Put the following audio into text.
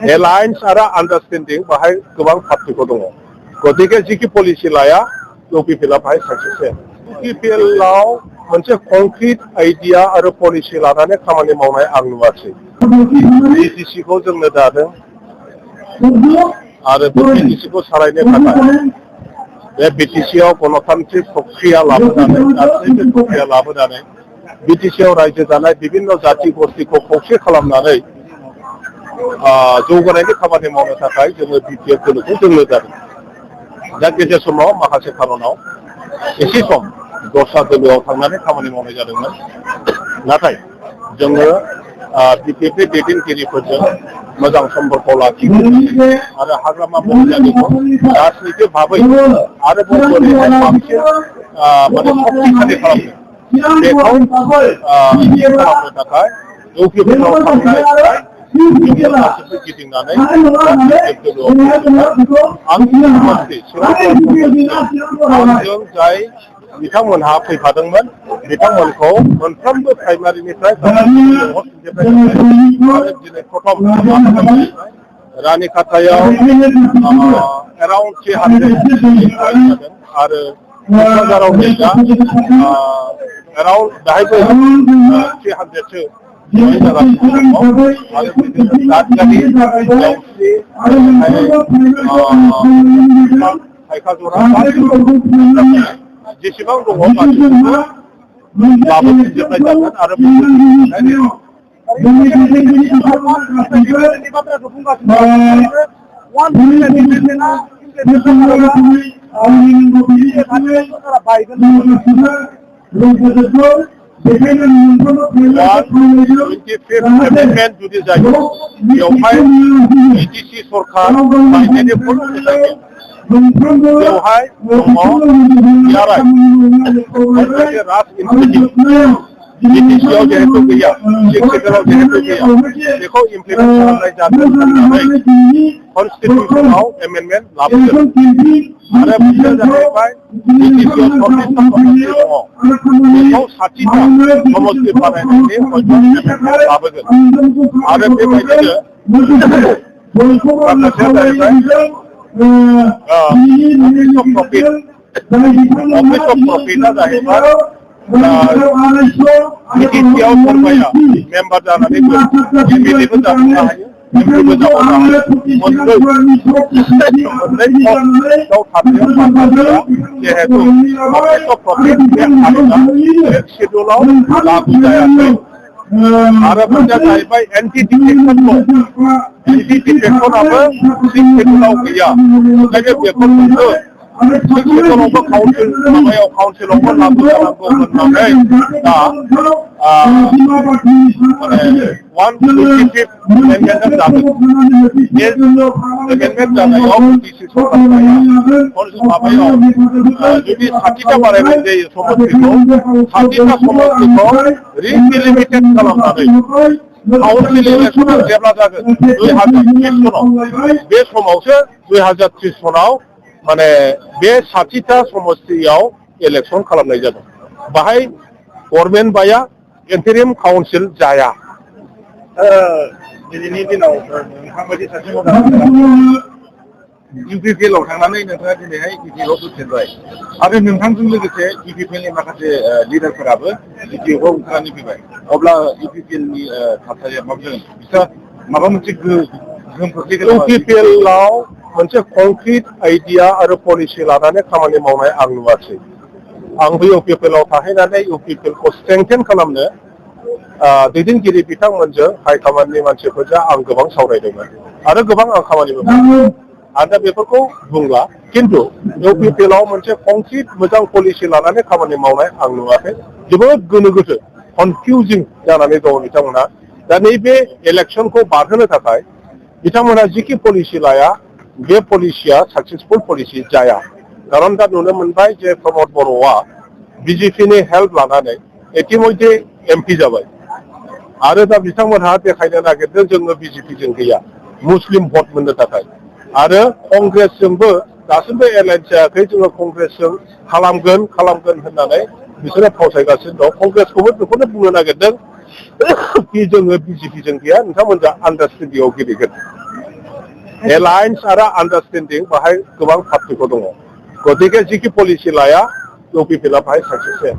alliance आरो आन्डारस्टेन्डिं बाहाय गोबां पार्टिखौ दङ गतिके जिखि पलिसि लाया इउपिपिएलआ बाहाय साक्सेस जाया इउपिपिएलआव मोनसे कनक्रिट आइडिया आरो पलिसि लानानै खामानि मावनाय आं नुवाखै बिटिसिखौ जोंनो दादों आरो बे बिटिसिखौ सालायनो थाखाय बे बिटिसिआव गणतान्त्रिक प्रक्रिया लाबोनानै गासैबो प्रक्रिया लाबोनानै बिटिसिआव रायजो जानाय बिभिन्न जाति गस्टिखौ खौसे खालामनानै जौगानायनि खामानि मावनो थाखाय जोङो बिटिएफ दोलोखौ जोंनो जादों दा गेजेर समाव माखासे खारनाव एसे सम दस्रा दोलोआव थांनानै खामानि मावनाय जादोंमोन नाथाय जोङो बिटिएफनि दैदेनगिरिफोरजों मोजां सम्पर्क लाखियो आरो हाग्रामा महिलानिखौ राजनिति भाबै आरो बोरैहाय बांसिन माने शक्तिशालि खालामनो बेखौ खालामनो थाखाय इउपिपिएलआव थांनाय गिदिंनानै आंजों जाय बिथांमोनहा फैफादोंमोन बिथांमोनखौ मोनफ्रोमबो प्राइमारिनिफ्राय आरो दिनै प्रथम रानिखातायाव एराउन्ड 300 आरो क'क्राझाराव दा एराउन्ड दाहायबो 300सो जेसेबां दङ गासैखौबो लाबोफिनजोबनाय जागोन आरो जुदि जायो बेवहाय बिटिसि सरकार बायनायनि बेवहाय बिटिसिआव जिहेतु गैया सेक्रेटारियाव जिहेतु गैया बेखौ इमप्लिमेन्ट खालामनाय जागोन होननानै कनस्टिटिउसनाव एमेन्डमेन्ट लाबोगोन आरो बियो जाहैबाय बिटिसिआव 34टा समस्ति दङ बेखौ 60टा समस्ति बानायनायनि एमेन्डमेन्ट लाबोगोन आरो बेबायदिनो माखासेया जाहैबाय अफिस अफ प्रफिटआ जाहैबाय बिटिसिआव सोरबाया मेम्बार जानानैबो एमएलएबो जानो हायो एमपिबो जानो हायो मोननै थाथायाव जिहेतु अफिस अफ प्रफिट बे आयेना शेड्युलाव लागु जायाखै आरो मोनसेया जाहैबाय एन्टि डिफेक्टराबो शेड्युलाव गैया ओंखायनो बेफोरखौबो शेड्युलावबो काउन्सिलावबो लागु जानांगौ होननानै दा 125 एमेन्डमेन्ट जादों बे एमेन्डमेन्ट जानायाव बिटिसि माबायाव जुदि 60टा बानायनाय जायो समस्तिखौ 60टा समस्तिखौ रिडिलिमिटेड खालामनानै काउन्सिल इलेक्सना जेब्ला जागोन 2030 सनाव बे समावसो 2030 सनाव माने बे 60टा समस्तियाव इलेक्सन खालामनाय जादों बाहाय गभर्नमेन्ट बाया इन्टारिम काउन्सिल जाया दिनैनि दिनाव नोंथांबायदि सासे इउपिपिएलआव थांनानै नोंथाङा दिनैहाय बिटिएफआव फैफिनबाय आरो नोंथांजों लोगोसे इउपिपिएलनि माखासे लिडारफोराबो बिटिएफआव ओंखारनानै फैबाय अब्ला इउपिपिएलनि थासारिया माबायदि बिसोर माबा मोनसे गोहोम खोख्लैगोन इउपिपिएलआव मोनसे कनक्रिट आइडिया आरो पलिसि लानानै खामानि मावनाय आं नुवाखै आंबो इउपिपिएलआव थाहैनानै इउपिपिएलखौ स्ट्रेंथेन खालामनो दैदेनगिरि बिथांमोनजों हाइकमान्डनि मानसिफोरजों आं गोबां सावरायदोंमोन आरो गोबां आं खामानिबो मावदों आं दा बेफोरखौ बुंला खिन्थु इउपिपिएलआव मोनसे कनक्रिट मोजां पलिसि लानानै खामानि मावनाय आं नुवाखै जोबोद गोनो गोथो कनफिउजिं जानानै दङ बिथांमोना दा नैबे इलेक्सनखौ बारहोनो थाखाय बिथांमोना जिखि पलिसि लाया बे पलिसिया साक्सेसफुल पलिसि जाया खारन दा नुनो मोनबाय जे प्रमद बर'आ बिजेपिनि हेल्प लानानै इतिमध्ये एमपि जाबाय आरो दा बिथांमोनहा देखायनो नागिरदों जोङो बिजेपिजों गैया मुस्लिम भट मोननो थाखाय आरो कंग्रेसजोंबो दासिमबो एलायन्स जायाखै जोङो कंग्रेसजों खालामगोन होननानै बिसोरो फावसायगासिनो दं कंग्रेसखौबो बेखौनो बुंनो नागिरदों कि जोङो बिजेपिजों गैया नोंथांमोनहा आन्डारस्टेन्डिंआव गेलेगोन एलायन्स आरो आन्डारस्टेन्डिं बाहाय गोबां पार्टिखौ दङ गतिके जिखि पलिसि लाया इउपिपिएलआ बाहाय साक्सेस जाया